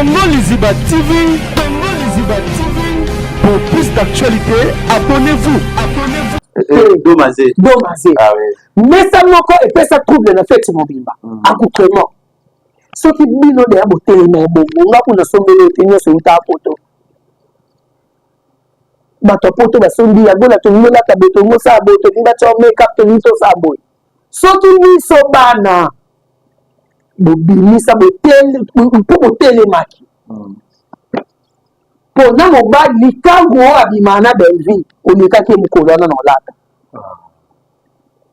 Congo Liziba TV, Congo Liziba TV. Pour plus d'actualité, abonnez-vous. Domazé. Ah oui. Mais ça et ça trouble na fête mobimba. Accoutrement. Ce qui bino de aboté mais bon, on va pour le sommet tenir sur ta photo. Bato poto ba sondi ya gola to ngola ka beto ngo sa boto kinda cho make up to nito sa boy. So ki ni so bana. Bo bini sa botel po botel maki. Po na mo ba likango abimana belvi o likake mukolo na lata.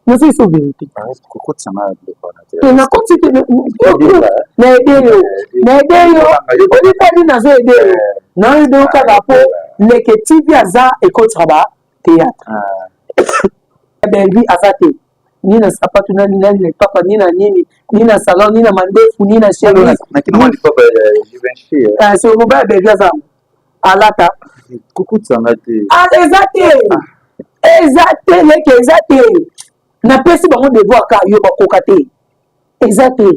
Nasi so vérité. Koko tsama de bonate. Et na koti te na edeyo. Na edeyo. O likani na zo edeyo. Na edeyo ka ba po leke TV aza ekotraba théâtre. Belvi azate. Ni na sapatu na ni papa ni na nini ni na salon ni na mandefu ni na chéri. Na kina mandi papa juvenchi. Ah c'est au bas belvi aza. Alata. Koko tsama te. Ah exacté. Exacté leke exacté. Na pesi bango devoir ka yo bakoka te. Exacté.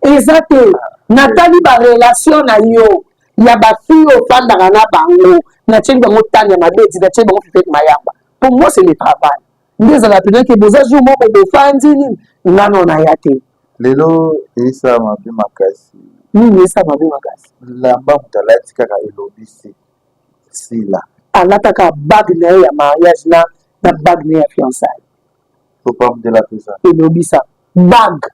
Exacté. Na tali ba relation na yo. Ya ba fille au fan na bango. Na tcheli bango tanya na beti na tcheli bango fifet mayamba. Pour moi c'est le travail. Ndeza la pena ke boza jour moko de fandi ni ngano na yate. Lelo isa mabe makasi. Ni isa mabe makasi. Lamba mutalati kaka elobisi. Sila. Alata ka bague na ya mariage na bague na ya fiançailles. Faut pas me de la pesa. Elobisa bague.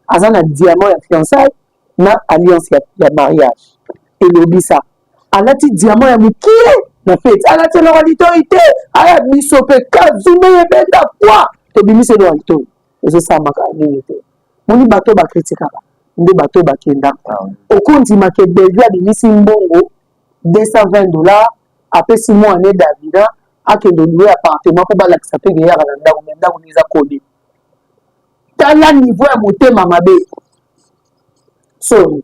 Azana diamant ya fiançailles na alliance ya mariage. Elobisa. Alati diamant ya mukie na fête. Alati la autorité. Aya biso pe kazume yebenda kwa. To bimise do alto. Eze sa maka nite. Moni bato ba critique ba. Nde bato ba kenda. Okonti make belvia bimisi mbongo $220 après 6 mois année Davida akendo louer appartement pour balakisa pe ya na ndako ndako niza kodi. Tala niveau ya motema mabe. So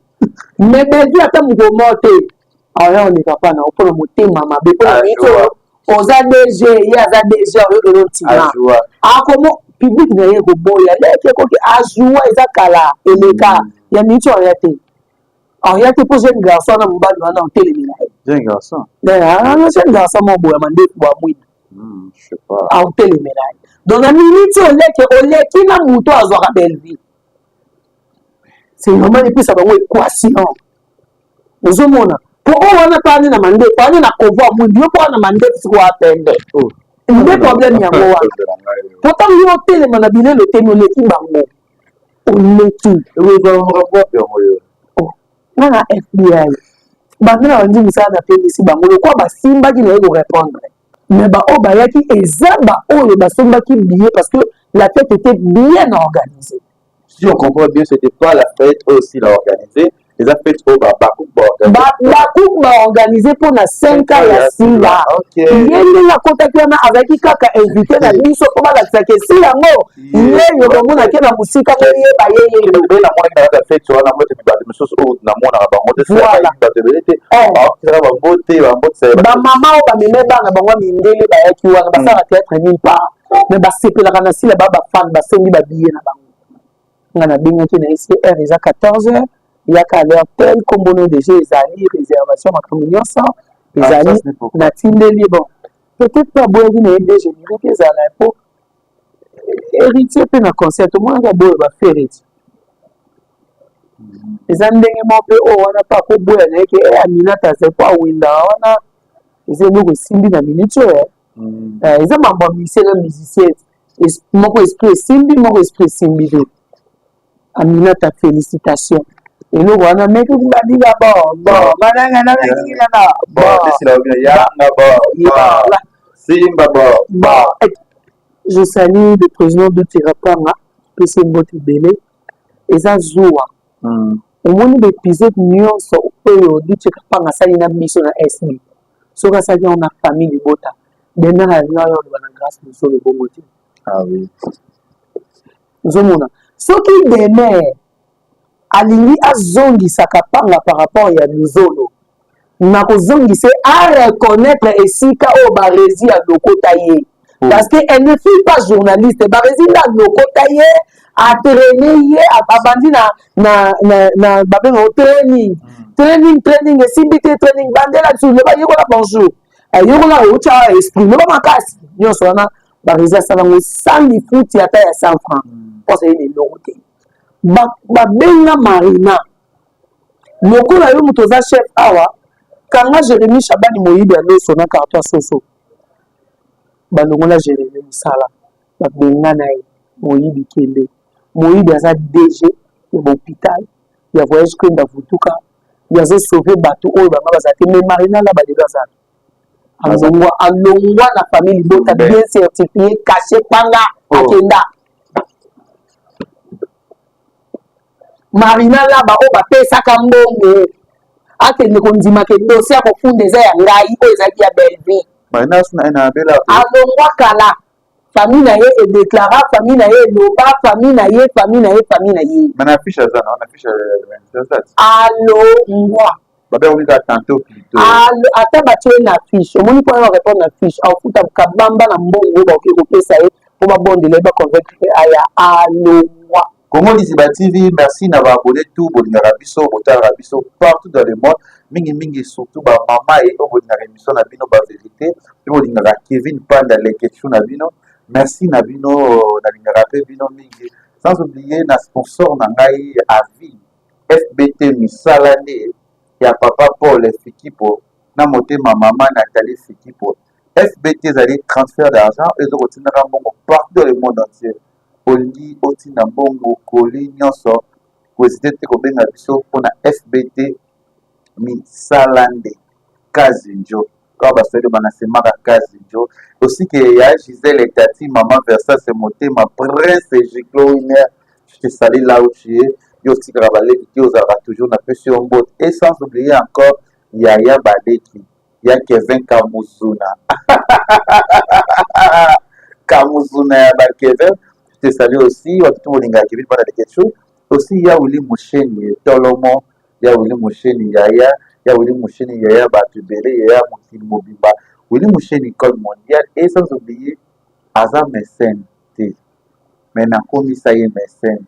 mais belvia ata mugomo te. Alors on est capable na pour motema mabe pour mito oza DG ya za DG o do tima. A comment public na yego boya leke ko ki ajoua eza kala eleka ya mito ayate. Alors, il y a des jeune garçon dans mon bal en télémina. Jeune garçon? Jeune garçon, mon beau, je sais pas. En télémina. Donc, la minute, on est qui n'a mouton à Zora Belleville. C'est vraiment les plus ça va être équation. Nous avons pour on a parlé de mandé, pour on a convoi, mon Dieu, pour on a mandé, c'est quoi attendre. Il y a des problèmes, il y a moi. Pourtant, il y a un télémina, le télémina qui m'a mou. On est tout. Oui, on va voir. Na FBI bangana wanji musana pe ici bango quoi ba simba qui ne répondre mais ba o ba yaki eza ba o ba simba qui billet parce que la fête était bien organisée. Si on comprend bien, c'était pas la fête aussi la organisée. Les fêtes au Bakouk organisé pour na 5 ans ya sila. Yende na contacté avec kaka invité na biso ko ba la tsake sila ngo. Yeye yo mona ke na musika ko ye ba yeye le la moi na fête sur la mode ba de choses au na mona ba mode ça ba de vérité. Ça va beauté ba mode ba mama o ba meme ba na bango mindele ba yaki wana ba sa théâtre ni pas. Mais ba sepela kana sila ba fan ba sendi ba billet na bango. Ngana binga ki na ici RZ 14h. Il y a qu'à l'heure telle comme on a déjà les alliés, réservation à communion sans les alliés, n'a-t-il libre. Peut-être pas beau d'une aide, je dirais que ça n'a pas héritier pour un concert, tout le monde va beau faire héritier. Les amis, on n'a pas pour boire, et Amina, c'est pas Winda, on a les amis qui Simbi dans minute. Les amis, on musicien, mon esprit Simbi, mon esprit Simbi. Amina, ta félicitation. Et nous, on a mis tout le monde bon, je salue le président de Tirapanga, PC Mbote Bele, et ça Zoua. Au moins, des épisodes mignons sont au pays de Tirapanga, ça y est, mission à SB. So, ça y est, on a famille de Bota. Maintenant, il y a une grâce de le bon motif. Ah oui. Nous avons ce qui demeure. Alingi azongi sakapanga par rapport à Luzolo. Na kozongi c'est à reconnaître esika o barezi à lokotaye. Parce qu'elle ne fut pas journaliste, barezi la lokotaye atraîner abandi na babenga training esimbi te training bandela biso loba yekola bonjour yekola outya esprit loba makasi nyonso wana barési asala yango 100 lifuti ata ya 100 francs mposa ye leloko te babenga marina lokola yo moto oza chef awa kanga Jérémy Shabani Moyibi aloso na carton soso balongola Jérémy mosala babenga na ye Moyibi kende Moyibi aza DG ya hôpital ya voyage kwenda vutuka yazo sauver bato oyo banga baza te mais marina la badelo aza alongwa na famille bota bien certifié caché panga akenda marina la ba oyo bapesaka mbongo akende kondima ke dossier akofunda eza ya ngai oyo ezalaki ya belvi alongwa kala famille na ye edéclara famille na ye eloba famille na ye alongwa ata batie ye na fiche omoni mpo ya répondre na fiche aofuta kabamba na mbongo oyo baoki kopesa ye mpo babondela ye baconvaincre aya alongwa Congo Liziba TV, merci d'avoir abonné tout, Bolingara Biso, Botara Biso, partout dans le monde. Mingi surtout, maman et Bolingara émission Nabino, vérité. Bolingara Kevin Panda, les questions Nabino. Merci Nabino, Nabingara Bino Mingi. Sans oublier, na sponsor Nangai à vie, FBT Misalane, il y a Papa Paul Fikipo, Namote ma maman Nathalie Fikipo. FBT, vous allez transfert d'argent, et vous retenez partout dans le monde entier. Oli otina bongo koli nyonso kwesite te kobenga biso mpona FBT Misalande Kazinjo kwa baswede banasemaka Kazinjo aussi que ya Gisèle Tati maman Versace Motema Prince Giclo Winer je te salue là où tu es yo tikaka baleki ki ozalaka toujours na pesi yo mbote et sans oublier encore Yaya Baleki ya Kevin Kamuzuna Kamuzuna ya ba Kevin. Je te salue aussi, watu molinga Kevin para de quelque chose. Aussi il y a Willy Moucheni Tolomo, il y a Willy Moucheni Yaya, il y a Willy Moucheni Yaya Batubele, il y a Moutil Mobimba. Willy Moucheni école mondiale et sans oublier Aza mécène. Maintenant comme ça y est mécène.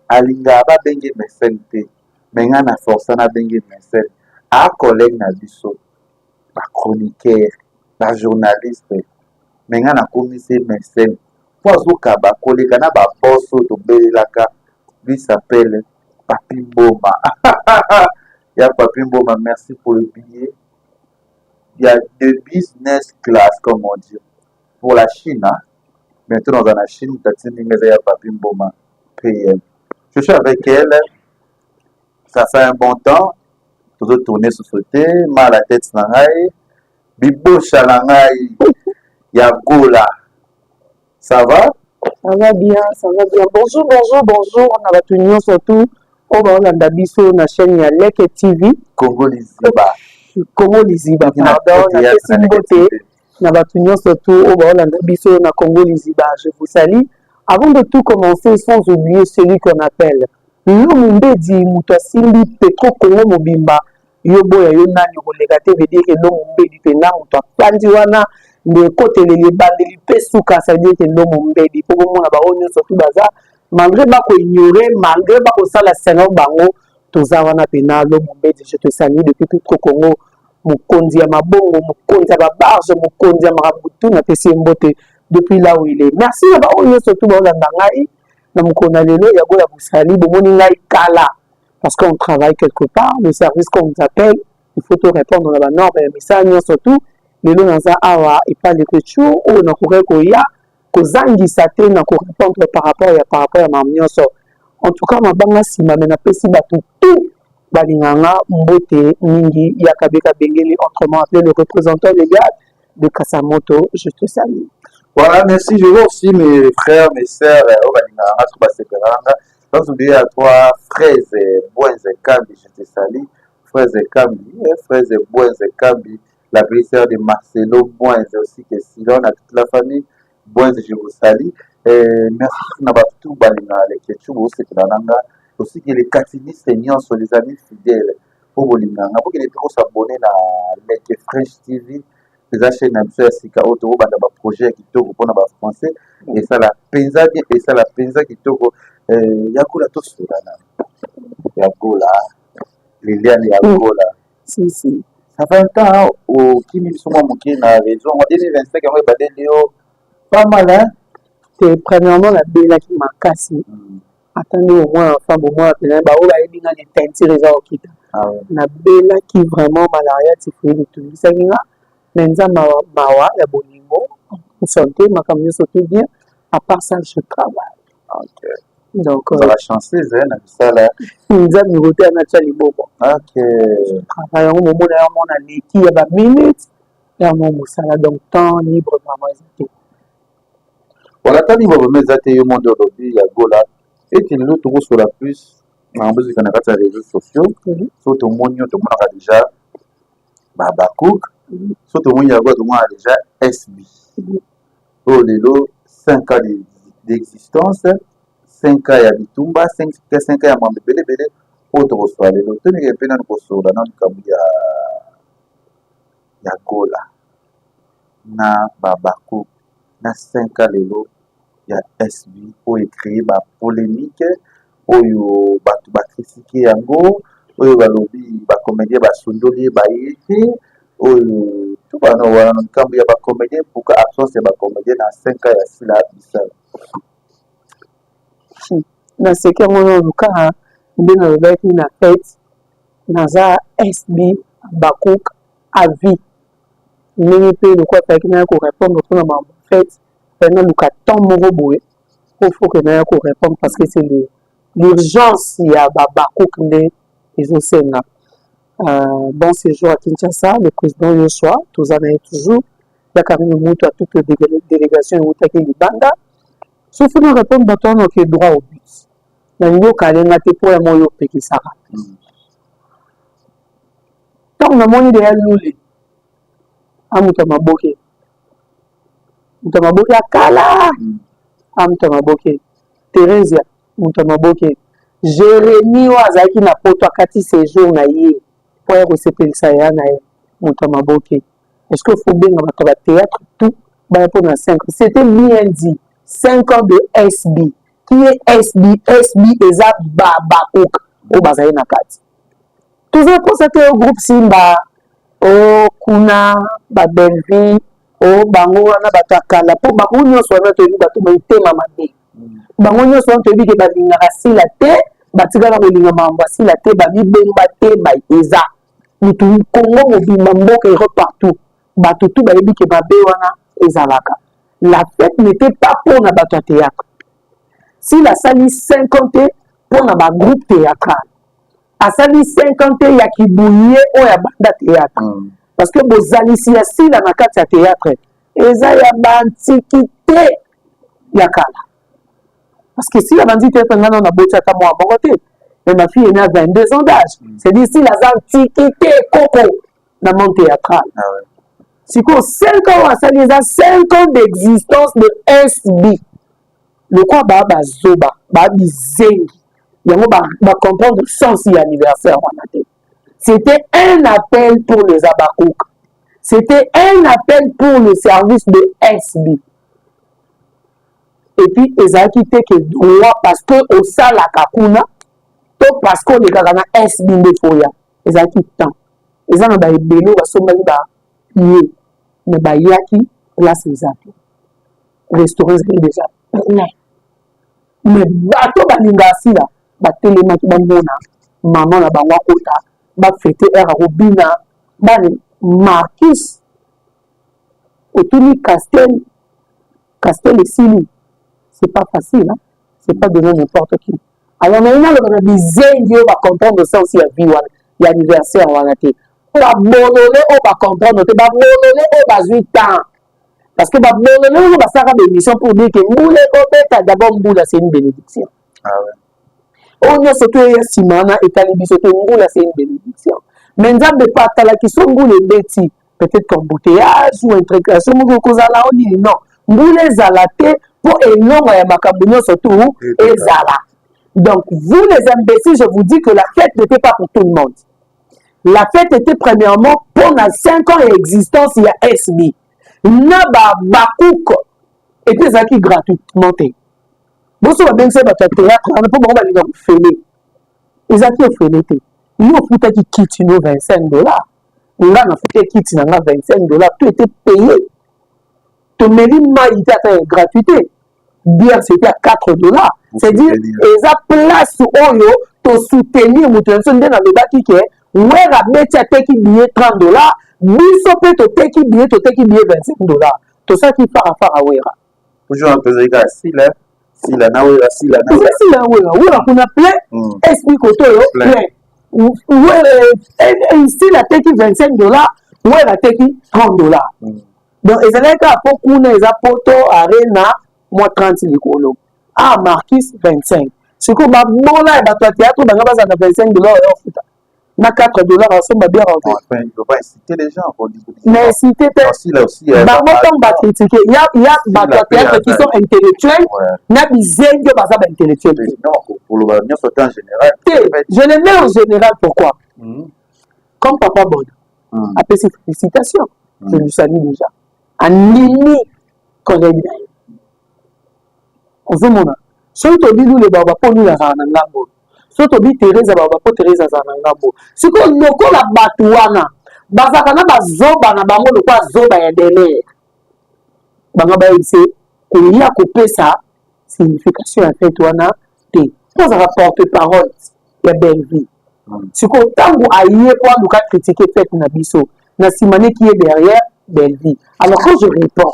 Alinga ba bengi mécène te. Menga na força na bengi mécène. A collègue na biso, ba chroniqueur, ba journaliste. Menga na comme c'est mécène. Poazuka bakoleka na baboso tobelelaka lui s'appelle Papi Mboma. Il y a Papi Mboma, merci pour le billet. Il y a de business class comme on dit pour la Chine. Hein? Maintenant dans la Chine, il y a Papi Mboma PM. Je suis avec elle, ça fait un bon temps. Toujours tourner sur ce thé, mal à la tête nangai, bibo chalangai, yagola. Ça va? Ça va bien, ça va bien. Bonjour. On a retenu surtout au Rwanda Biso, na chaîne Yalek TV. Congo Liziba, pardon. Na Simbote. On a retenu surtout au Rwanda Biso, na Congo Liziba. Je vous salue. Avant de tout commencer, sans oublier celui qu'on appelle Lomumbedi Moutasimbi Petro Congo Mobimba. Yobo ya yonani olegate veut dire que Lomumbedi pena muta pandiwana. De côté les bandeli pesuka ça veut dire que l'homme mbedi pour moi ba onyo surtout baza malgré ba ko ignorer malgré ba ko sala seno bango toza wana pena l'homme mbedi. Je te salue depuis tout Congo mukonzi ya mabongo mukonzi ya barge mukonzi ya marabutu na pesi mbote depuis là où il est. Merci ba onyo surtout ba olanda ngai na mukona lelo ya gola busali bomoni ngai kala parce qu'on travaille quelque part le service qu'on nous appelle il faut te répondre na ba norme mais ça surtout lelo naza awa epale kechu oyo nakoki koya kozangisa te na korépondre par rapport ya mamu nyonso. En tout cas mabanga nsima me napesi bato tout balinganga mbote mingi ya kabeka bengeli autrement appelé le représentant légal de Kasamoto. Je te salue. Voilà, merci. Je veux aussi mes frères, mes sœurs, sans oublier à toi, frères et Bouenze Kambi, je te salue. Frères et Kambi, frères et Bouenze Kambi. La belle-sœur de Marcelo Boinze aussi, que Silon, à toute la famille. Boinze, je vous salue. Merci pour tout les questions aussi que les catinistes sont les amis fidèles pour Bolinganga. Pour que les gens s'abonnent à les French TV, les chaînes à Sika Auto, projet qui tourne pour français. Et ça la pensa bien, et ça la pensa qui tourne. Yagola tosola na Yagola Liliane Yagola Si. ça fait un temps au kimi biso mwa moke na région en 2025 yango ebadeli yo pas mal hein. C'est premièrement la belaki makasi. Attendez au moins femme au moins pena ba ola ebinga ni tenti reza okita. Na belaki vraiment malaria tifui de tout. Ça ngi menza mawa ya bolingo. Santé makamyo soki bien. À part ça je travaille. OK. Donc la chanceuse hein na ça là. Nza mi roté na tchali bobo. OK. Travail au moment là on a leki ya ba minutes. Ya mon musala donc temps libre vraiment hésiter. Voilà, tant qu'il va remettre ça, il y a un monde aujourd'hui, Yagola. Et tu nous trouves sur la plus, en plus, il y a des réseaux sociaux. Sur tout le monde, a déjà Babakouk. Sur tout le monde, il y a déjà SB. Oh, les 5 ans d'existence, 5 ans à Bitumba, 5 ans à Mambe Bele, autre reçoit les lots. Tenez, il y a plein de choses, Yagola. Na Babakouk. Na 5 ans lelo ya SB oyo créé ba polémique oyo bato ba critiquer yango oyo balobi ba comédien ba sondoli ba yete oyo tout bana wana nkambo ya ba comédien pourquoi absence ya ba comédien na 5 ans ya sila bisala na seke ngono luka ndina lobaki na fête naza SB Bakouk à vie ndenge mpe lokwa azalaki naya korépondre mpona mambo fait pendant le temps moko boye il faut que naya korépondre parce que c'est l'urgence ya Bakouk nde ezosenga bon séjour à Kinshasa le président Yoshua toza na ye toujours yakami moto à toute délégation eutaki libanda soki na répondre bato wana oke droit au but na nyoka alenga te mpo yango oyo opekisaka ntango namoni deya lule amuta maboke akala amuta maboke Teresia muta maboke Jérémie oyo azalaki na poto akati séjour na ye mpo ya kosepelisa ya na ye muta maboke est-ce que faut benga bato ba théâtre tout baya mpo na 5 ans c'était bien dit 5 ans de SB qui est SB eza Bakouk oyo bazali na kati toza constate au groupe Simba o kuna babelvi o bango wana bato akala mpo bango nyonso wana toyebi bato baitema mabe bango nyonso wana toyebi ke balingaka sila te batikala kolinga mambo asila te bamibemba te eza mutu kongo mobimba mboka ero partout bato tu bayebi ke mabe wana ezalaka la fête n'était pas mpona bato ya théâtre sila asali 50 te mpona bagroupe théâtral asali 50 te ya kibuye oyo ya banda théâtre parce que bozalisi ya sila na kati ya théâtre eza ya baantikité ya kala parce que sila bandi théâtre ngana na boti ata mwa moko te mais ma fille est née à 22 ans d'âge c'est dire sila aza antikité koko na monde théâtral sikoyo 5 ans asali eza 5 ans d'existence de SB lokwa baa bazoba baa bizengi yango comprendre le sens de l'anniversaire. C'était un appel pour les Abakouk. C'était un appel pour le service de SB. Et puis, ils ont quitté que droit parce que au sala kakuna, tout parce qu'on est dans un SB de foya. Ils ont quitté temps. Ils ont des bélos, ils sont mais yaki, là c'est ça. Restaurant, c'est déjà. Mais bateau balinga si là. Batelemaki bamona maman na bango akota bafete ere akobina bane Marcus otuni Castel esili c'est pas facile hein? C'est pas donner n'importe qui alors naina lobana bizengi oyo bacomprendre le sens ya vie wana ya anniversaire wana te babolole oyo bacomprendre te babolole oyo bazwi temps parce que babolole oyo basalaka bémission pour dire que mbula ekobeta d'abord mbula c'est une bénédiction on a ce que Simana et Talibiso Ngoula c'est une bénédiction. Mais nzambe pas talaki so ngule beti peut-être qu'embouteillage ou intrication ngo kozala on dit non. Ngule zalate pour elonga ya makambo surtout ezala. Donc vous les imbéciles je vous dis que la fête n'était pas pour tout le monde. La fête était premièrement pour la 5 ans d'existence il y a SB. Na ba Bakouk était zaki gratuitement. boso babengisa bato ya théâtre wana mpo bango balinga kofele ezalaki ofele te yo ofutaki kiti no $25 nga nafutaki kiti na nga $25 to ete payé tomeli mai te ata gratuité bière c'était à $4 c'est-à-dire eza place oyo tosoutenir moto na biso nde nalobaki ke wera beti ateki billet $30 biso mpe toteki billet $25 tosalaki farafara wera toujours tozalika sila na wera wera kuna plein explique koto oyo plein sila ateki $25 wera ateki $30 donc ezalaki kaka mpo kuna eza poto arena mwa 30 likolo marquis 25 sikoyo babola ya bato ya théâtre banga bazala na $25 oyo ofuta na $4 asomba bien mais cité te bango ntango bacritique ya bato ya théâtre qui sont intellectuels na bizengi oyo baza baintellectuel te je le mets en général pourquoi comme papa Bodo apesi félicitation je lui salue déjà andimi collègue na ye ozomona soki tobi lule baba mpo lule azala na ngambo soki tobi Thérèse baba mpo Thérèse azala na ngambo sikoyo lokola bato wana bazalaka na bazoba na bango lokola zoba ya délai bango bayebise koya kopesa signification ya fete wana te mpo azalaka porte parole ya belle vie sikoyo ntango aye po aluka critiquer fete na biso na nsima neki ye derrière belle vie alors quand je réponds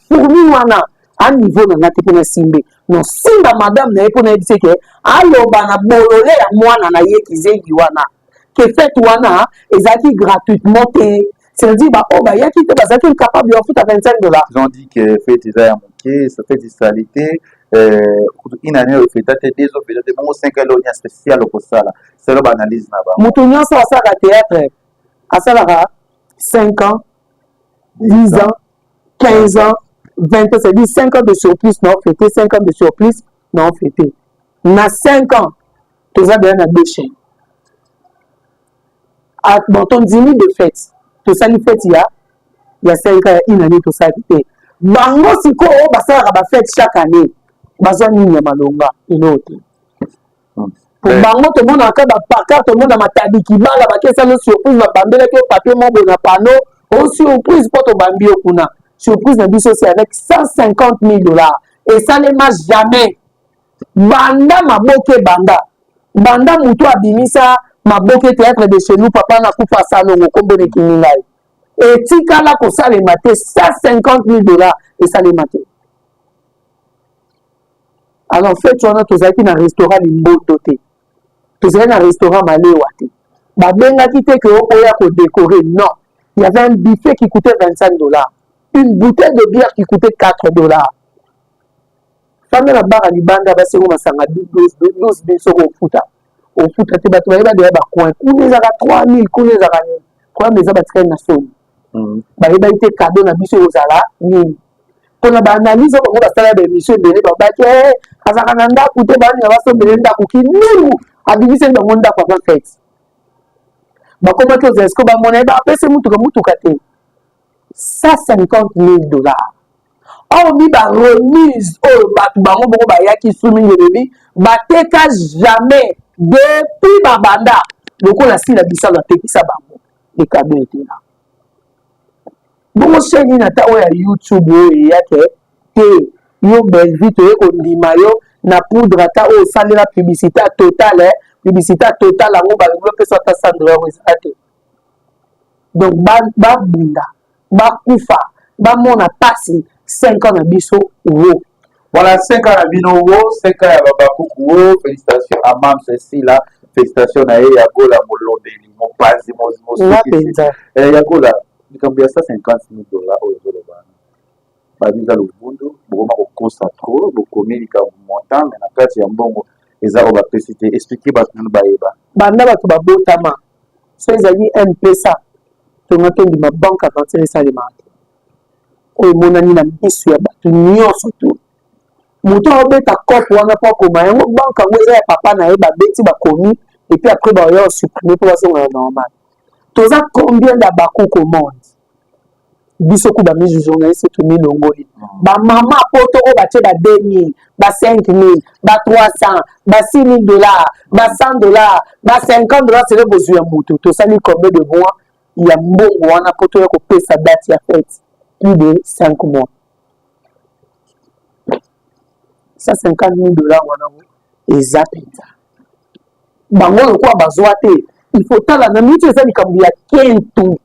pour lui wana à niveau na ngati pona simbe non simba madame na epona yebise ke aloba na bolole ya mwana na ye kizengi wana ke fête wana ezaki gratuitement te c'est-à-dire ba o ba yaki te bazaki incapable ya futa $25 ils ont dit que fête eza ya moke ça fait salité une année au fête te deux au fête bon 5 ans il y a spécial au sala c'est le analyse na ba mutu nyonso asala théâtre asalaka 5 ans 10 ans 15 ans 20 ans, c'est-à-dire 5 ans de surplus, non fêté, 5 ans de surplus, non fêté. Na 5 ans, tu as bien deux chaînes. Dans ton 10 000 de fêtes, tu as une fête, il y a 5 ans, une année, tu as quitté. Bango, si tu as fête chaque année, tu as une malonga, une autre. Pour bango, tout le monde a un pancarte, tout le monde a un tabi qui va, la surprise, la bambelle, le papier, mon bon panneau, au surprise pour ton bambi au kuna. Surprise na biso c'est avec $150,000 et ça ne marche jamais banda maboke banda mutu abimisa maboke théâtre de chez nous papa na kufa salongo kombone kiningai et tikala ko salema te $150,000 et salema te alors fait tourna tozaki na restaurant limboto te tozaki na restaurant malewa te babengaki te ke oya ko décorer non il y avait un buffet qui coûtait $25 une bouteille de bière qui coûtait $4. Femme la barre à Libanda, c'est où ma sanga 12 biso au futa te bato ba de ba coin kune za 3000 kune za 3000 za batika na soni ba ite cadeau na biso ozala ni pona ba analyse ko ba sala de mission de ba ba ke azaka na ndako te ba ni ba so bele ndako ki nuru abibise ndo ndako kwa fête ba koma to zesko ba mona ba pese mutu ka te $150,000. Or, mi ba remise au bango bongo ba yaki sumi ngebi ba teka jamais depuis babanda loko la sila bisa la tekisa bango les cadeaux étaient là. Bongo chaîne na ta ya YouTube yake te yo belle vie to ko ndima yo na poudre ta o salela publicité totale ngo ba lo pesa ta $100 donc ba bunda bakufa bamona pasi 5 ans na biso wo voilà 5 ans na bino wo 5 ans ya babakuku wo félicitations à Mam Cécile félicitations na ye ya gola molobeli mopazi mosuki ya gola likambo ya $150,000 oyo ezoloba babiza lobundu bokoma kokosa trop bokomi likambo montant mais na kati ya mbongo eza oyo bapesi te expliquer bato nano bayeba banda bato babotama so ezali mpesa tonga tondima banque aventure esalemaka te oyo emonani na miso ya bato nyonso tu moto aobeta cope wana mpo akoma yango banque yango eza ya papa na ye babeti bakomi epuis après baoya osuprime mpo basonga na normal toza combien da bakuku au monde biso ku ba mi journaliste to mi longoli ba mama poto o ba te ba 2000 ba 5000 ba 300 ba 6000 dollars ba 100 dollars ba 50 dollars c'est le besoin ya moto to sali combien de mois ya mbongo wana poto ya ko pesa date ya fête plus de 5 mois ça 50 000 dollars wana eza penza bango lokwa bazwa te il faut tala na miti eza likambo ya kentu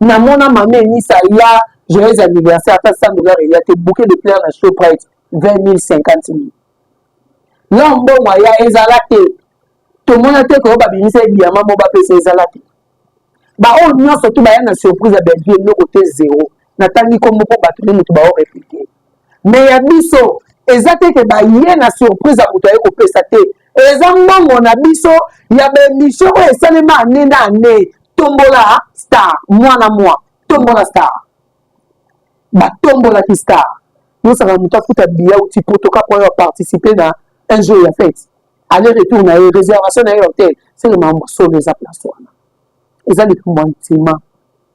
na mona mame enisa ya joyeux anniversaire ata 100 dollars ya te bouquet de fleurs na show price 20 000 50 000 là mbongo ya ezala te tomona te ko babimisa diamant mo bapesa ezala te ba o nyonso tu baya na surprise ya Belleville eloko te zéro natangi kombo po bato ne mutu bao répliquer mais ya biso eza te ke baye na surprise ya moto aye kopesa te eza mbongo na biso ya bemission oyo esalema ane na ane tombola star mwana mwa tombola star batombolaki star yosaka moto afuta biya uti potoka po oyo participer na un jour ya fête aller retour na ye réservation na ye hotel seke mambo solo eza place wana eza likambo ya ntima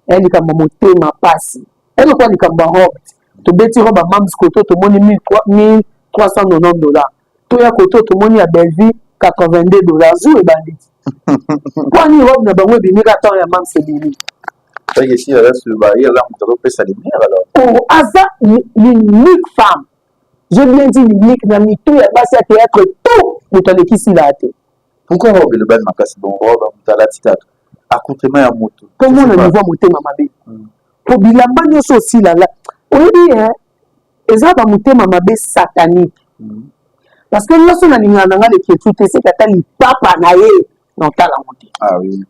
eya likambo ya motema pasi elokwa likambo ya robe tobeti robe amams koto tomoni 1390 dollars toya koto tomoni ya Belleville 82 dollars zu ebanditi kwani robe na bango ebimika ntango ya mams ebimi ici là sur bah il là on peut ça lumière alors oh aza l'unique femme je viens dire l'unique na mito ya basi ya théâtre tout motalekisi la te pourquoi robe le ban makasi bon robe mutalati tatu accoutrement ya moto comment na niveau motema mabe po bilamba nyonso osila la oyebi eza ba motema mabe satanique parce que nyonso na lingana nanga leki etu te seka ata lipapa na ye na otala mote ah oui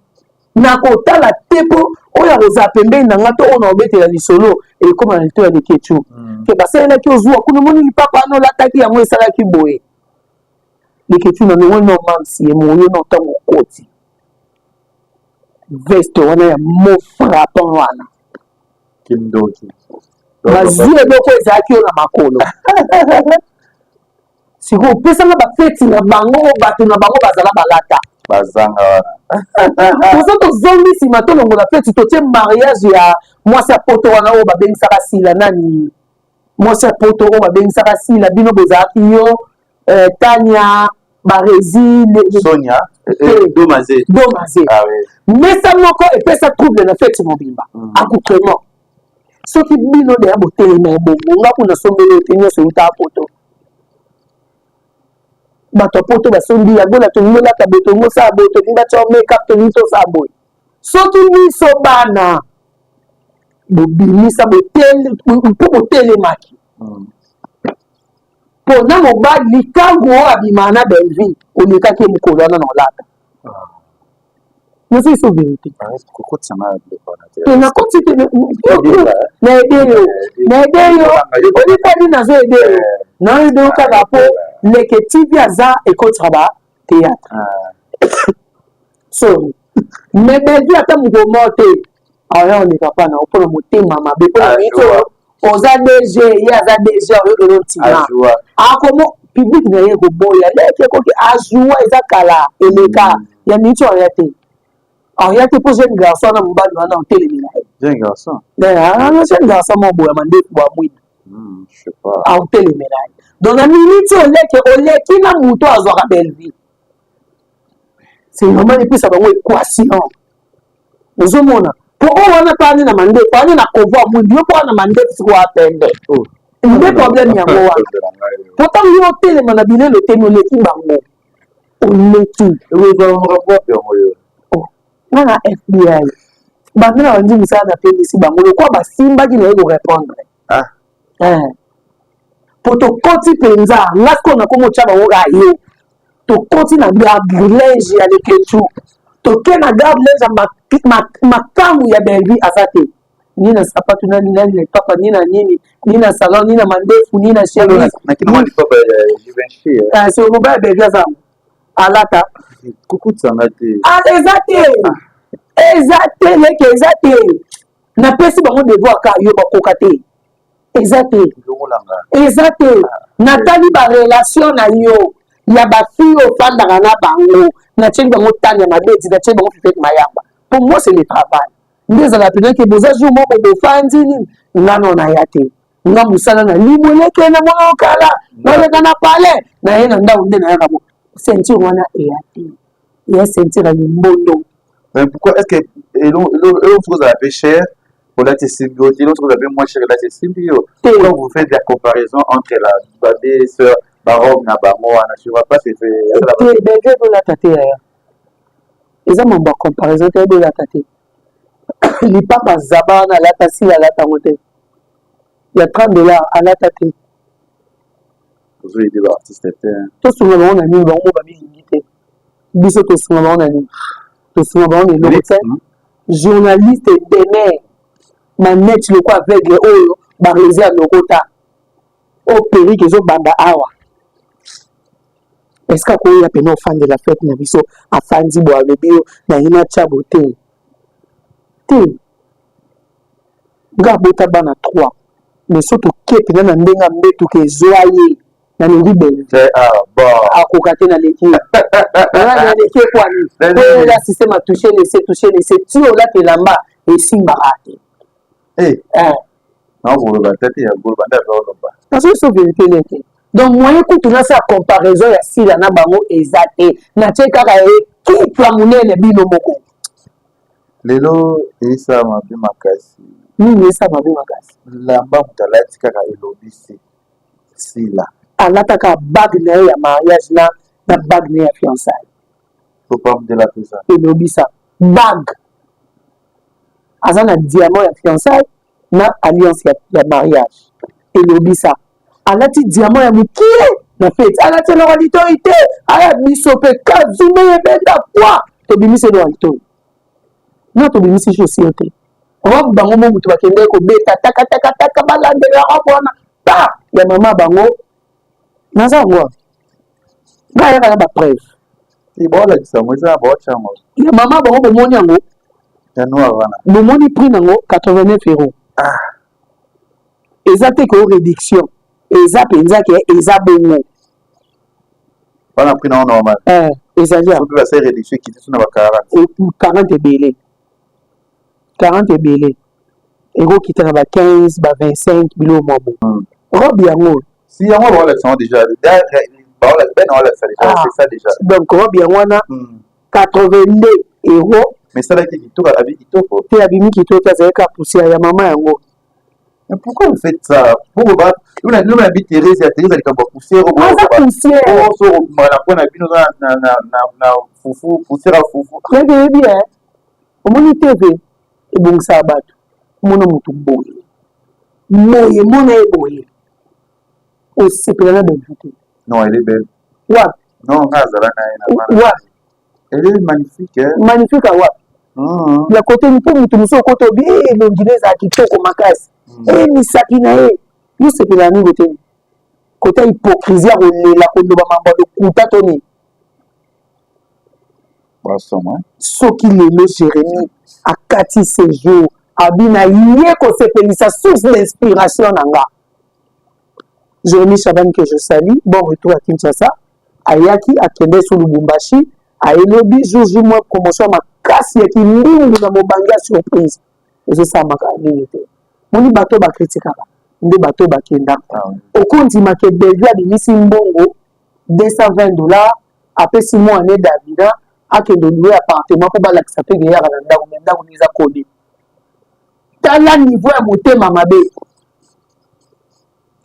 na kotala te po oyo akozala pembeni na nga to oyo na obetela lisolo ekóma na lito ya leki etu ke basalelaki ozwa kuna omoni lipapa wana olataki yango esalaki boye leki etu na nongo no mamsi ye moyo na ntango okoti veste wana ya mofrapant wana kindoki bazwi eloko ezalaki oyo na makolo sikoyo opesanga bafeti na bango bato na bango bazala balata bazanga wana toza tozongi nsima tolongola feti totie mariage ya mwasi ya poto wana oyo babengisaka sila nani mwasi ya poto oyo babengisaka sila bino bozalaki yo Tania Barezi Sonia Domaze mesa moko epesa trouble na feti mobimba accoutrement soki bino deya botelema ebongo nga kuna sombeli ote nyonso euta poto bato poto basombi yagola tolingi olata boye tolingi osala boye tolingi batya makeup tolingi tosala boye soki biso bana bobimisa mpo botelemaki mpona mobali likango oyo abimaka na Belleville olekaki mokolo wana na olata nosi so vérité nakoti na ede yo olipani nazo ede yo naoyede yo kaka mpo leke tv aza ekotaka ba théâtre sorry mais Belleville ata mokomo te aya oleka pana opona motema mabe mpona mito oza DG ye aza DG oyokelo ntina akomo public na ye koboya leke ekoki ajoua eza kala eleka ya miti oya te oya te mpo jeune garçon na mobali wana otelemela ye jeune garçon jeune garçon moboyama ndefu bwa mwina aotelemela ye donc na miniti oleki na moto azwaka Belleville c'est normal epesa bango équation ozomona po oyo wana pani na mandefu ani na kovoa mwindi yo mpo wana mandefu siko apende nde problème yango wana pourtant yo otelema na bilelo teni oleki bango oleki wana FBI bando na bandi misala na PDC bango lokwa basimbaki na ye korépondre po tokoti mpenza nga sikoyo nakomotya bango raye tokoti na garde-linge ya leketu toke na garde-linge ya makamu ya Belleville aza te ni na sapatu nani na papa ni na nini ni na salon ni na mandefu ni na chemise c'est le mobile Belleville aza alata kukutsanga te eza te leke eza te napesi bango devoir ka yo bakoka te eza te natali barelation na yo ya bafille ofandaka na bango natieli bango tani ya mabeti natieli bango fifete mayamba pour moi c'est le travail ndezala pena ke boza jour moko bofandi nini nga nona ya te nga mosala na libweleke na mwana okala naleka na pale na ye na ndako nde nayaka bo ceinture wana eya te eya ceinture ya limbondo. Pourquoi est-ce que vous avez peu cher pour la Tessibio, l'autre vous avez moins cher que la Tessibio? Quand vous faites la comparaison entre la sœur Barom na Bamoa, je ne vois pas si c'est belge de la tate ya eza mambo comparaison te de la tate lipapa zaba na lata si la lata mote ya $30 à la tate vous avez des artistes to sunga ba ona ni ba mo ba mingi te biso to sunga ba ona ni to sunga ba ona ni te journaliste demain manette le quoi aveugle oyo ba réserve lokota au péri que zo banda awa. Est-ce qu'il y a un fan de la fête na biso afandi bo alobio na ina chabo te nga bota bana 3 mais surtout kepi na ndenga mbetu ke zoaye na libel akoka te na leki na leki kwani ko la système a touché les tu là te lamba et simba ate non vous le tête ya go banda ba parce que c'est vérité leki. Donc moyen kutu na sa comparaison ya sila na bango ezate na cheka ki twa munene bino moko lelo esa mabe makasi nini esa mabe makasi lamba mutalati kaka elobisi sila alataka bague na ya mariage na bague na ya fiançailles faut pas me de la pesa elobisa bague azana diamant ya fiançailles na alliance ya mariage elobisa alati diamant ya mukie na fête alati na walitoyi te aya biso pe kazume yebenda kwa tobimisi no walitoyi na tobimisi chaussure te robe bango mo mutu bakende kobeta taka balandela robe wana ta ya mama bango naza ngo nga yaka na bapreuve ibolakisa ngo eza bochango ya mama bango bomoni yango ya noir wana bomoni prix nango 89 €. Eza te ko réduction eza penza ke eza bongo wana prix nango normal ezali on peut passer réduction qui est na ba 40 ebele 40 ebele ego kita na ba 15 ba 25 bilo mobo robe yango si yango ba la déjà ba la ben on la c'est ça déjà donc robe yango wana 82 €. mais ça là qui tout avec kitoko te abimi kitoko azalaka poussière ya mama yango. Mais pourquoi vous faites ça? Pourquoi nous habite Thérèse, Thérèse elle comme poussière au poussière. Oh, la pointe na foufou, poussière à foufou. Très bien. Au moins TV et bon ça battu. Mon nom tout boy. Moye mon est boy. Oh c'est plein de beauté. Non, elle est belle. What? Non, Nazara na. What? Elle est magnifique hein. Magnifique à what? La côté ni pour mutu muso côté bien le Guinée za kitoko makasi. Misaki na ye yo sepela ni côté hypocrisie olela koloba mambo lokuta toni soki lelo Jérémie akati séjour abina ye kosepelisa source d'inspiration nanga Jérémie Chaban que je salue bon retour à Kinshasa ayaki akende sur Lubumbashi aelobi jour moi promotion makasi ya kimbingu na mobanga surprise ezosamaka nini te moni bato bakritikaka nde bato bakendaka okondimaka belge abimisi mbongo $220 apesi mwa ane davida akende louer appartement mpo balakisa mpe geyaka na ndako me ndako eza kode tala niveau ya motema mabe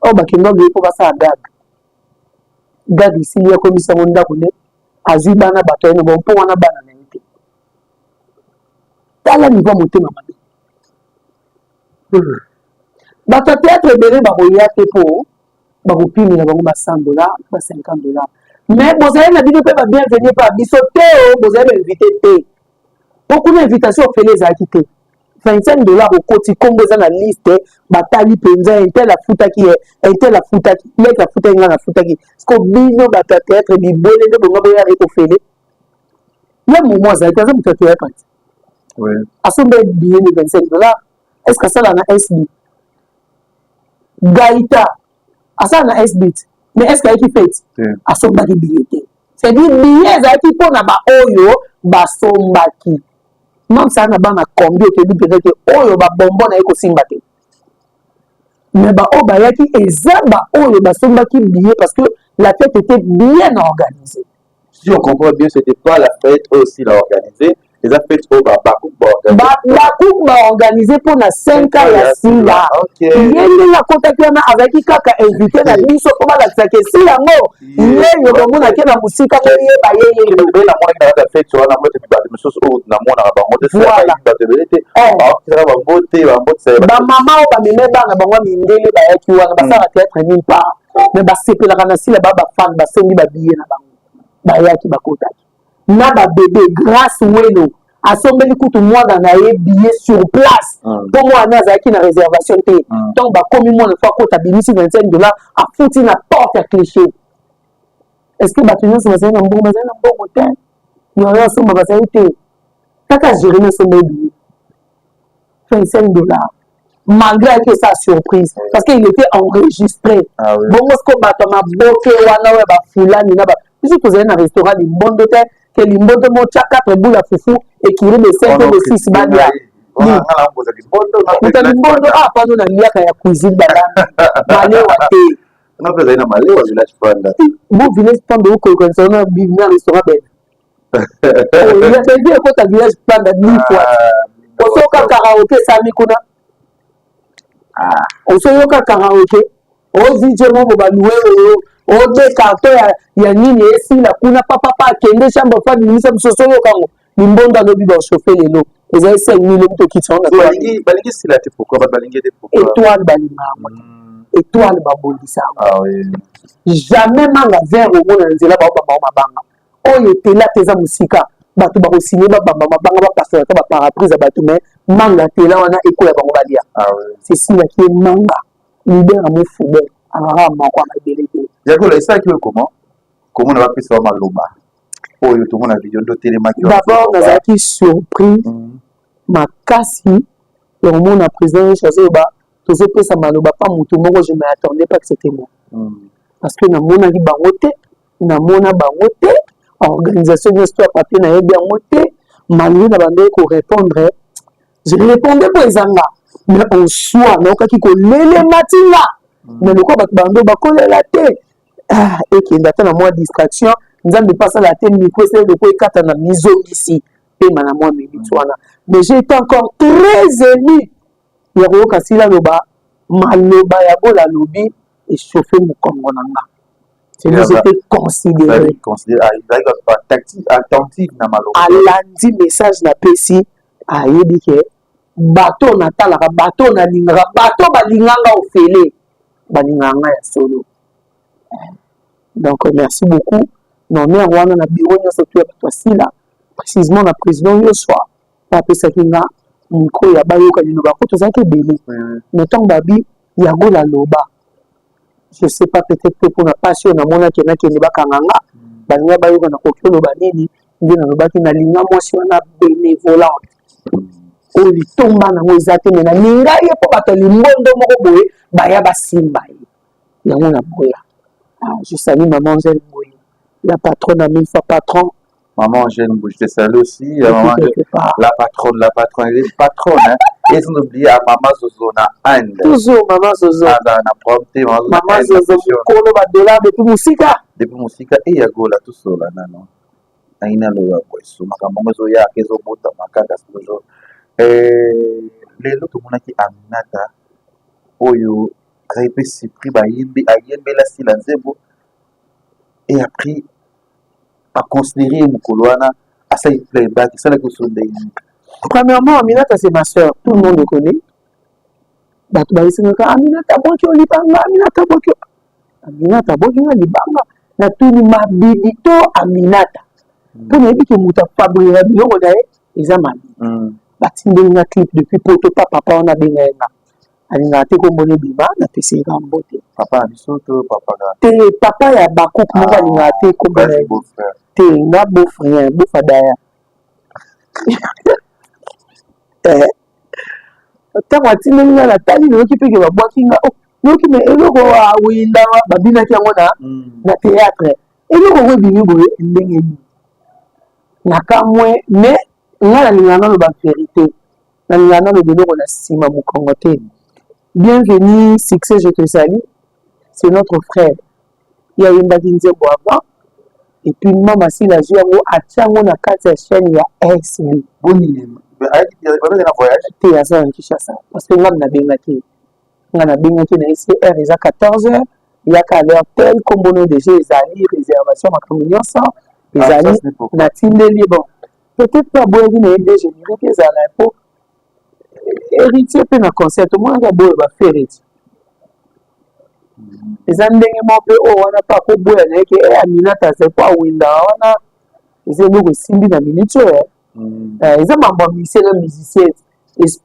oyo bakendaka ye mpo basala gage esili akomisango ndako nde azwi bana bato ayeno bo mpo wana bana na ye te tala niveau ya motema mabe bato ya théâtre ebele bakoya te mpo bakopimela bango ba $100 ba $50 mais bozali na bino mpe babienvenu mpe biso te bozali bainvité te mpo kuna invitation ofele ezalaki te $25 okoti kombo eza na liste batali mpenza intel afutaki lete afutaki nga nafutaki parceke bino bato ya théâtre bibole nde bongo boyari kofele ye momo azalaki aza moto ya théâtre asomba billet ni $25 est ce que asala na SB Gaïta asala na SBT mais est ce que ayaki fete asombaki billet te c'est dire billet ezalaki mpona baoyo basombaki même ça na bana combien te dit peut-être oyo ba bonbon na eko simba te mais ba o ba yaki eza ba oyo ba somba ki billet parce que la fête était bien organisée. Si on comprend bien, c'était pas la fête aussi l'a organisée. Les fêtes au Bakouk organisé pour na 5 ans ya sila. Yende na contacté na avec kaka invité na biso ko ba la tsake sila ngo. Yeye yo mona ke na musika ko ye ba yeye le na mona na fête sur na moto ba de choses au na mona ba moto ça ba de vérité. Ba moto ba mama o ba meme ba na bango mindele ba yaki wana ba sa théâtre mille part. Mais ba sepela kana sila ba fan ba sengi ba billet na bango. Ba yaki ba contacté. Na ba bébé grâce weno assombeli kutu mwana na ye billet sur place pour moi na qui na réservation te donc ba komi mwana fois kota bimisi $25 a fouti na porte à cliché est-ce que ba tunyos ba na mbongo te yo yo somba ba te kaka gérer na somba billet $25 malgré que ça surprise parce qu'il était enregistré bon ce ko ba ma boke wana we ba fulani na ba biso tozali na restaurant de bon hôtel que l'imbondo mocha 4 boules à foufou et qui est de 5 ou de 6 badia. L'imbondo a pas de liaka ya cuisine badana. Malé wate. On a besoin de malé ou village panda. Bon village panda ou qu'on connaît un bivna restaurant ben. Il y a des vieux côté village panda 10 fois. On sort ka karaoké sami kuna. On sort ka karaoké. On dit je m'en va louer ode carton ya nini esi la kuna papa kende chambre femme ni ça soso yo kango limbondo alobi ba chauffer lelo ezali 5000 to kitson na balingi sila te pourquoi balingi te pourquoi étoile balinga étoile ba bondisa jamais manga vert au monde nzela ba mabanga oyo tela teza musika bato ba ko signer ba mabanga ba passer ba paraprise bato mais manga tela wana ekola bango balia c'est si la qui manga leader amu football alors moko ma belete Yagola, ça qui est comment on va faire ça maloba oh tout le monde a vidéo de téléma d'abord nous avons été surpris ma kasi le monde a président choisi ba tout ce que ça maloba pas mutu moko je m'attendais pas que c'était moi parce que na mona ki bangote na mona bangote organisation de histoire papier na bien moté malgré na bande ko répondre je répondais pour ezanga mais on soit na okaki ko lele matinga mais le quoi bando bakole la tête et qui est dans moi distraction nous avons dépassé la tête micro c'est le quoi kata na miso ici et mana moi mibitwana mais j'ai été encore très ému ya ko kasila loba maloba ya bola lobi et chauffer mon Congo nanga c'était considéré attentif na maloba alandi message na pesi ayebi ke bato na talaka bato na lingaka bato balinganga ofele balinganga ya solo. Donc merci beaucoup. Non mais on a bureau surtout à Toasila précisément la président yo soir pas pesa kinga mko ya bayo kanino ba photo zake beli. Mais tant babi ya gola loba. Je sais pas peut-être que pour la passion na mona kena kene ba kanganga balinga bayo kana kokyo loba nini ndina loba kina linga mwasi wana bénévolente. Oli tomba na ngozate mena ninga ye po bato limbondo moko boye baya basimba ya mona boya. Je salue maman Angèle Boye, la patronne à 1000 fois patron. Maman Angèle Boye, je te salue aussi. La patronne, elle est patronne. Hein. Et sans oublier à maman Zozo na Anne. Toujours maman Zozo. Maman Zozo, kolo ba dollar depuis musika. Depuis musika, et ya gola tout seul là, non. Aina lo ya boiso, makambo zo ya kezo bota makaka toujours. Lelo to mona ki Aminata oyo Répé Cypri Ayembe la Silanzebo et a pris à considérer Mukoloana à ça il playback ça la question de premièrement Aminata c'est ma soeur tout le monde le connaît bato ba isinga Aminata bonki olibanga Aminata bonki olibanga na tuni mabibito Aminata pour ne pas que muta fabriquer biloko na eza mabi batinde na clip depuis poto papa on a benga alinga te ko mbone biba na pesi rambote papa bisoto papa te papa ya bakoko mo alinga te ko mbone te na beau-frère beau-fadaya tango atindi nga na tali noki peke babwaki nga noki me eloko awinda babinaki yango na théâtre eloko ngo ebimi boye ndenge nini nakamwe mais nga nalinga nano bavérité nalinga nano biloko na nsima mokongo te. Bienvenue, succès, je te salue. C'est notre frère. Il y a une bâtisse avant. Et puis, maman, si la joue à Tchango, na kati ya chaîne ya SB. Boni, voyage. T'es à ça, en Kinshasa. Parce que moi, na bengaki. Na bengaki na SR, ils ont 14h. Il y a qu'à l'heure telle, comme on a déjà les alliés, réservation, ma communion sans. Les alliés, na tindeli, bon. Peut-être pas boire une aide, je dirais que ça a pour héritier, puis na concert, moi, on a beau faire héritier. Les andenge mope o wana pa ko boya na ke Aminata se kwa winda wana ise loko simbi na minute eza mambo musicien na musicien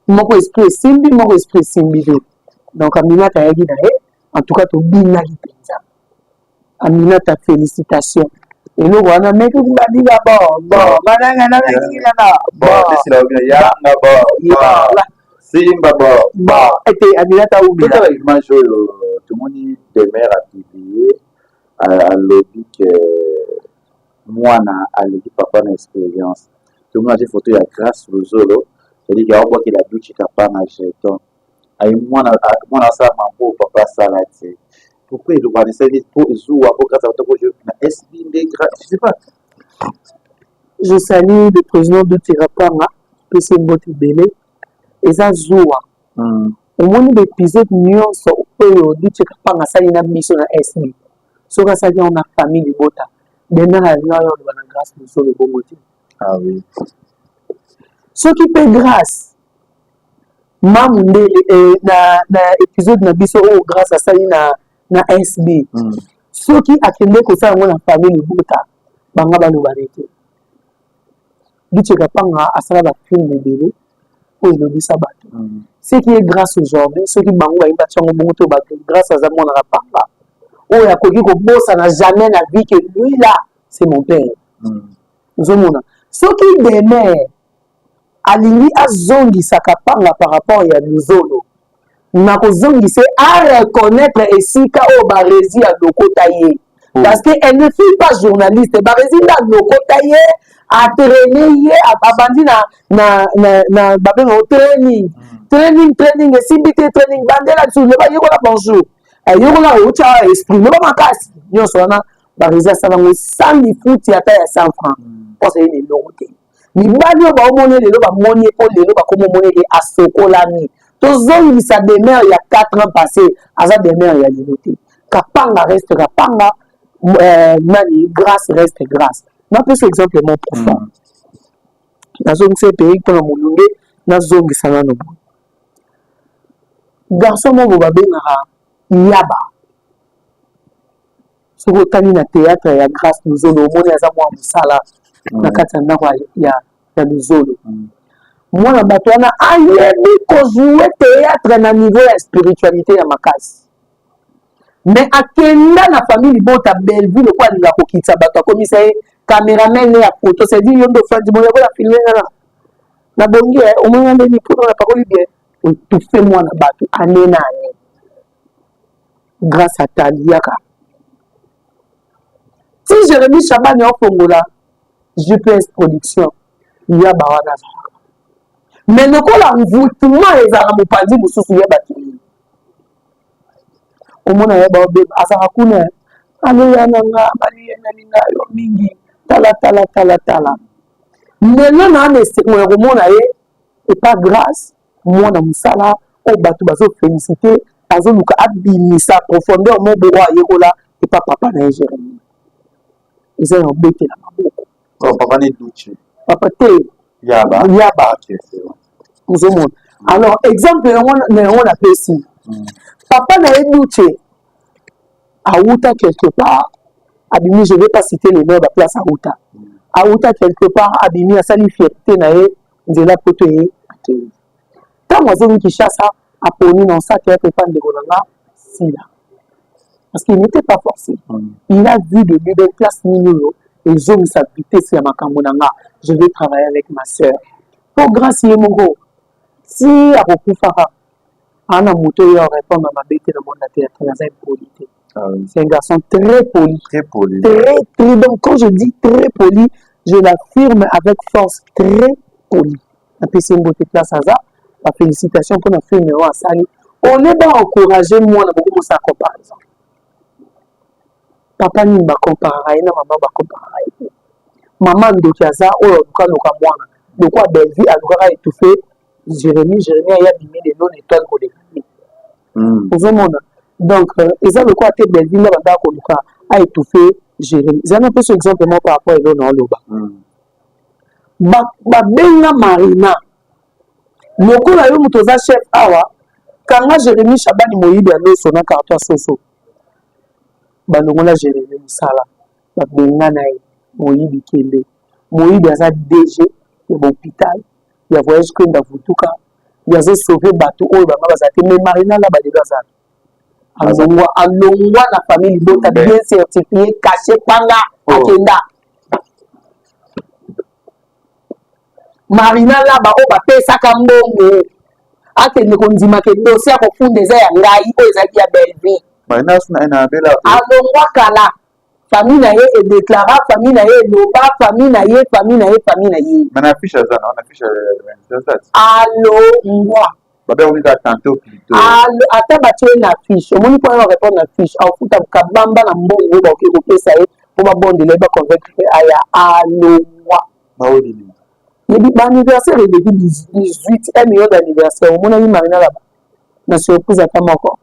moko esprit simbi moko esprit simbi donc Aminata yaki na en tout cas to bina lipenza Aminata félicitations et nous wana mec ko badiga bon mananga na ngila na bon c'est la ya na bon Simba bon était Aminata ou bien image tout le monde des mères a publié à l'objet que moi à l'équipe papa na expérience tout le monde a des photos à grâce le zolo c'est-à-dire qu'il y a un qui la douche papa na jeton ay moi ça mambo papa ça là c'est pourquoi il doit essayer pour jouer pour grâce à toi je na SB je sais pas. Je salue le président de Tirapanga PC Mbote Belé et ça Zoua. Au moins l'épisode nyonso oyo dit que panga sali na mission na SB. So ka sali on a famille de Bota. Dena la yo de na grâce de so le bongote. Ah oui. Ce qui fait grâce mamunde na épisode na biso o grâce à sali na SB. Ce qui akende ko sala na famille de Bota banga ba lo barete. Dit que panga asala ba film de bébé. Pour le sabato. Ce qui est grâce aujourd'hui, ce qui bango ba chango bongo grâce à ça mon rapapa. Oh ya koki ko bossa na jamais na vie que lui là, c'est mon père. Zomona. Ce qui demeure alingi azongi sakapanga par rapport à Luzolo. Na ko zongi c'est à reconnaître esika o barezi ya lokotaye. Parce qu'elle ne fut pas journaliste, barezi na lokotaye. A traîner a bandi na babeno training et CBT training bandela sur le ba yoko la bonjour yoko la ocha esprit le ba makasi nyonso wana ba réserve ça ngo 100 foot ya ta ya 100 francs parce que les lokote ni bali ba omone le ba moni ko le ba komo moni ke asokola ni to zongi sa demeure il y a 4 ans passé aza demeure ya liboté kapanga reste kapanga nani grâce reste grâce. Na plus exemple mon profond. Na zone c'est pays pour mon na zone sana no. Garçon mo ba benga yaba. So ko tani na théâtre ya grâce nous zone moni aza mo musala na kata na ya nous moi na bato na ayebi ko jouer théâtre na niveau ya spiritualité ya makasi. Mais akenda na famille Bota Belleville ko alinga ko kitsa bato komisa caméraman ya photo c'est dit yondo fandi mo ya filmer na bongi au moins ndeni pour na parole bien tout fait moi na bato anena ani grâce à Taliaka si Jérémy Chabani en Fongola GPS production il y a bawana mais ne ko la mvutement ezala mopandi mususu ya bato au moins ya ba be azaka kuna ale yana nga bali yana linga yo mingi tala. Maintenant, et pas grâce, moi, dans Moussala, au bateau, bazo félicité, azo luka abimisa profondeur, mon bois, yekola, et pas papa n'a Jérémy. Ils ont embêté la maboko. Oh, papa n'est douché. Papa te. Yaba. Ok, c'est bon. Alors, exemple, on a fait ici. Papa n'a douché. À Outa, quelque part, Abimi, je ne vais pas citer les noms de la place à Outa. À Outa, quelque part, Abimi a sali fierté, de la poterie. Quand moi, j'ai qui chasse à Pony dans ça, qui a fait fan de Golanga, c'est là. Parce qu'il n'était pas forcé. Il a vu de lui des classes numéro et j'ai mis sa vitesse à ma Kamonanga. Je vais travailler avec ma soeur. Pour grâce à mon gros, si à Rokufara, Anna Moutoyo répond à ma bête dans mon théâtre, c'est polité. C'est un garçon très poli. Très poli. Très, donc quand je dis très poli, je l'affirme avec force, très poli apesi mbote place aza ba félicitations pour na film wa sali on est pas encourager moi na beaucoup ça comparaison papa ni ba comparer na maman ba comparer maman ndoki aza oyo luka mwana donc a Belvi a étouffé Jérémie a bimé les noms étoiles pour les donc ils ont le quoi te Belvi là banda ko luka a étouffé Jérémie ça un peu ce exemple par rapport à l'on loba ba benga Marina lokola yo mutoza chef awa kanga Jérémie Chabani Moyibi a meso na carton soso balongola Jérémie Musala ba benga na Moyibi Kende Moyibi aza DG ya l'hôpital ya voyage kwenda vutuka ya zo sauver bateau oyo bama bazate mais Marina la ba déjà ça alongwa na famille bota bien certifié caché panga akenda Marina la ba o ba pesa kambongo akende kondima ke dossier ko funde za ya ngai o ezaki ya Belvi Marina sina ina bela alongwa kala famille na ye et déclara famille na ye loba famille na ye mana fiche za na fiche ça alongwa babe on dit tantôt plutôt ata batue na fiche omoni po répondre na fiche afuta kabamba na mbongo ba ko pesa ye po ba bondele ba convaincre aya alongwa baoli yebi ba anniversaire de 18 un million d'anniversaire omona ni Marina là na surprise ata moko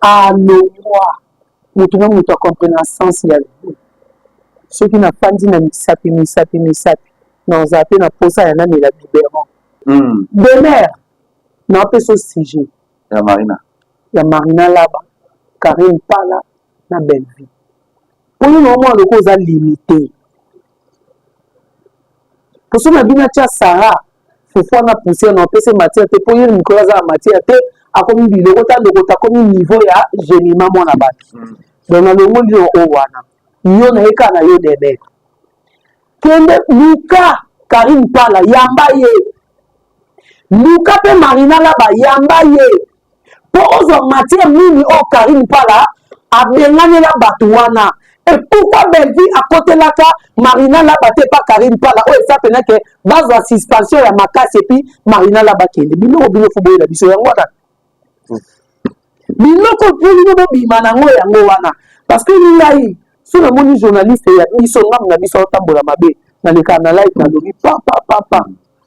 alongwa mutu na mutu comprendre sens ya ceux qui na fandi na misapi na zape na posa ya na mela biberon Bemer na peso sujet ya Marina là-bas Karim Pala na Belvi pour nous au moins le cause a limité pour ça na bina tia Sarah faut na pousser na pese matière te pour une mikola za matière te akomi biloko ta lokota komi niveau ya gémiment mona batu donc na le monde o wana yo na eka na yo debe kende Luka Karim Pala yamba ye Luka pe Marina la ba yamba ye pour matière mini o Karim Pala abengane la batu wana et pourquoi Belvi à côté là Marina la ba te pas Karim Pala o ça pena que base de suspension ya makasi et puis Marina la ba kende bino fo boye la biso yango wana biloko pili no bima nango yango wana parce que ngai so na moni journaliste ya biso ngam na biso tambola mabe na le canal live na lobi papa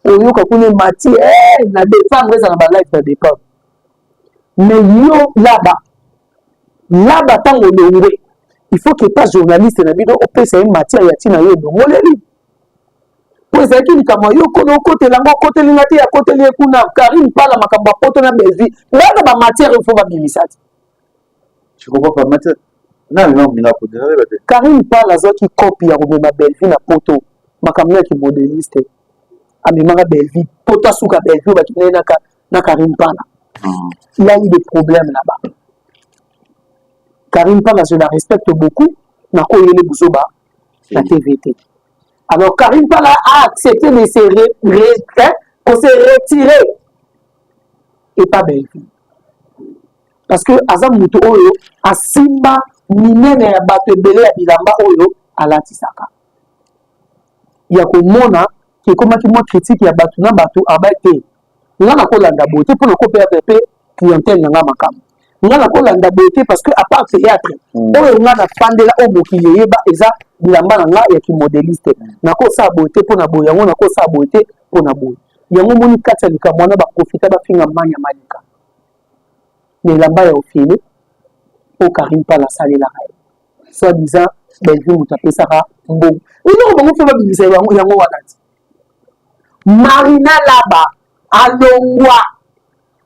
oyo ka kune mati na défendre ça na ba live na défendre mais yo là-bas tango longwe il faut que pas journaliste na bino opesa matière ya tina yo ngoleli pour ça qui kama yo kono côté lango côté lingati ya côté li kuna Karim Pala makamba poto na Belvi là ba matière il faut ba bimisati je comprends pas matière non mina ko dire Karim Pala zo ki copie ya robema Belvi na poto makamba ki modéliste amemaka Belvi poto suka Belvi ba kinena na Karim Pala il y a eu des problèmes là-bas Karim Pala je la respecte beaucoup na ko yele buzoba la TVT. Alors Karim Pala a accepté de se retirer et pas Belvi. Parce que Azam Moutou Oyo a Simba minene ya bato ebele ya bilamba Oyo a latisaka. Il y a que mona qui est comme qui moi critique ya bato na bato abate. Nga na ko landa bote pour na ko PRP clientèle nga makam. Nga na ko landa bote parce que à part théâtre Oyo nga na fandela oboki yeba eza bilamba nga ya ki modéliste nako sa beauté pour na boya ngo nako sa beauté pour na boya yango moni kati lika mwana ba profiter ba finga manya malika mais lamba ya ofile au Karim Pala salela soit disant Belvi mutape sara bon ino bango fe ba bimisa yango wanati Marina laba alongwa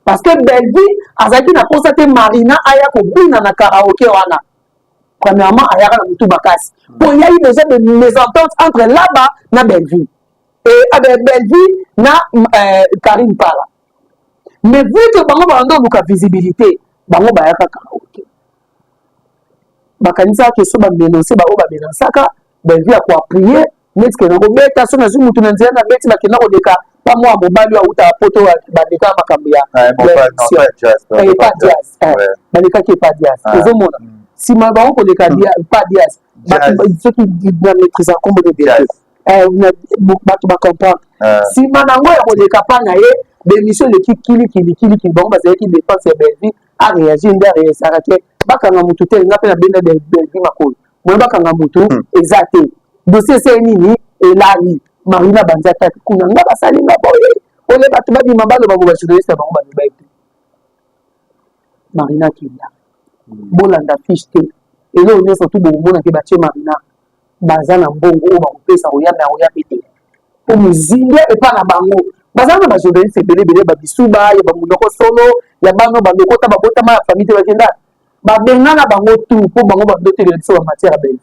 parce que Belvi azaki na constater Marina aya ko bina na karaoke wana. Premièrement, il y a un tout bakasi. Pour il y a eu déjà des mésententes entre là-bas na Belvi et avec Belvi na Karim Pala. Mais vu que bango bando luka visibilité, bango ba yaka karaoke. Bakanisa ke so ba menoncer ba o ba menonsaka, Belvi a quoi prier, net que ngo beta so na zumu tunanzia na beti ba kina odeka pas moi mobali wa uta poto ba deka makambia. Pas jazz. Ba deka ki pas jazz. Si ma banque on pas dias, ceux qui maîtrisent comme des jazz. bato bacomprendre nsima nango ya koleka mpa na ye bémission eleki kilikili bango bazalaki défense ya belvi aréagir nde aréagissaka te bakanga motu te nga mpe na benda belvi makolo moye bakanga motu eza te dossier ese nini elali marina banza tati kuna nga basalinga boye ole bato babima balobango bajournaliste bango baloba ete marina kinda bolanda fiche te eloko nyonso tu bokomonaki batie marina baza na mbongo oyo bakopesa oyambe te po mozinde epa na bango baza na bajournaliste ebele babisuba ya bamunoko solo ya bano bandokota babotama ya famille te bakenda babenga na bango tu mpo bango bandotelela biso bamatière ya belvi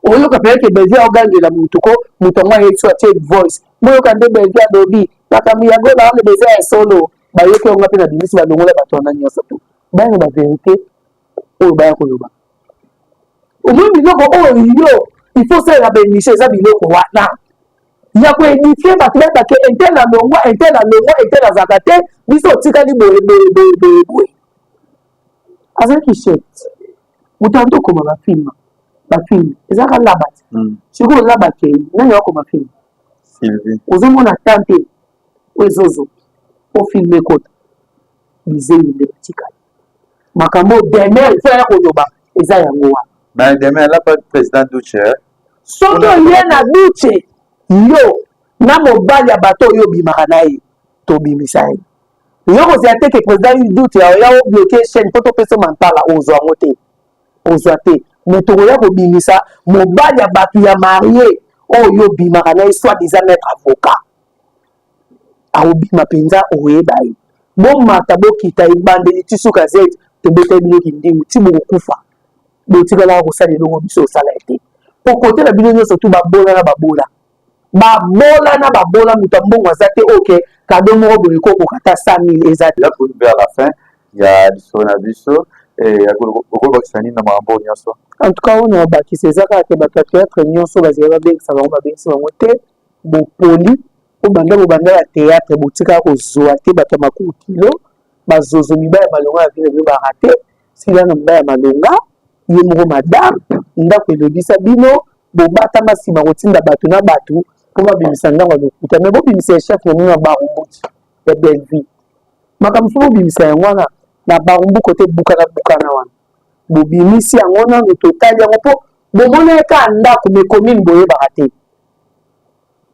oyoka peyeke belvi aogangela mutuko moto yango ayebi so atie voice boyoka nde belvi alobi makambo ya gola wana beza ya solo bayoki yango mpe na bimisi balongola bato wana nyonso tu bayanga baverité oyo baya koloba omoi biloko oyo yo ifo salela bémission eza biloko wana ya koédifie bato bayebake intel alongwa azalaka te biso otikali boye azalaki chete moto ando okoma bafilme ezalaka laba te sikoyo olaba kei nani akoma filme ozomona tante oyo ezozo ofilme ekota bizeli nde batikali makambo demain fo ya koloba eza yango wana mais demain là pas président Duce soki oye na Duce yo na mobali ya bato oyo obimaka na ye tobimisa ye yo kozala te ke président Duce ya obloke chaîne mpo topesa mantala ozwa yango te ozwa te me tokoya kobimisa mobali ya bato ya marie oyo obimaka na ye soit disant maître avocat aobima mpenza oyeba ye bomata bokita ebandeli ti suka zete tobeta biloki ndingu ti bokokufa botikalaka kosala elongo biso osala ete po kote na bino nyonso tu babola na moto ya mbongo aza te oke kado moko boye kokokata 100 000 eza te là pour vers la fin il y a biso na biso okolobakisa nini na makambo nyonso en tout cas oyo na bakisa eza kaka te bato ya théâtre nyonso bazali babengisa bango te bopoli po bobanda ya théâtre botikaka kozwa te bato ya makulu kilo bazozo mibaya malonga ya vile baka te sila na mibaya malonga ye moko madame ndako elobisa bino bobatama nsima kotinda bato na bato mpo babimisa ndango ya lokuta me bobimisa ya chef na bino na barumbuti ya belvi makambo fo bobimisa yango wana na barumbu kote bukana wana bobimisi yango nano totali yango mpo bomona eka ndako me commune boyebaka te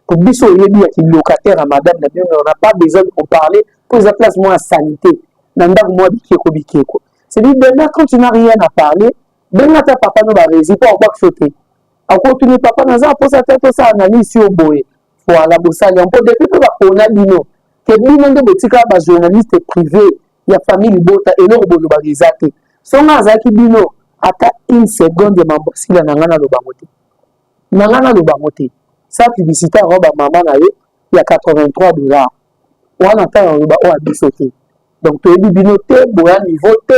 po biso oyebi ya kilocataire ya madame na bino on n'a pas besoin de parler pour eza place mo ya sanité na ndako mo ya bikeko c'est dit demain quand tu n'as rien à parler benga ta papa no baresi mpo akwaki te akotuni papa naza aposa te tosala analyse yo boye voilà bosali mpo depuis mpe bapona bino ke bino nde botika bajournaliste privé ya famille libota eloko bolobaka eza te songa azalaki bino ata une seconde ya mambo asila na nga nalobango te sa publicité yango bamama na ye ya $83 wana ntango aloba oyo abiso te donc toyebi bino te boya niveau te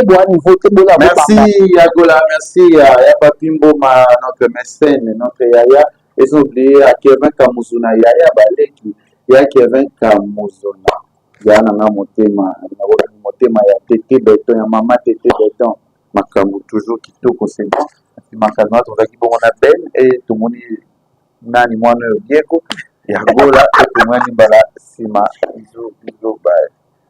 merci Yagola, merci ya Papi Mboma, notre mécène, notre yaya, et sans oublier à Kevin Kamuzuna yaya baleki ya Kevin Kamuzuna ya nanga motema ya tete beton ya mama tete beton makambo toujours kitoko sema makambo tozaki bongo na ben et tomoni nani mwana Diego Yagola et tomoni bala sima bizo bye.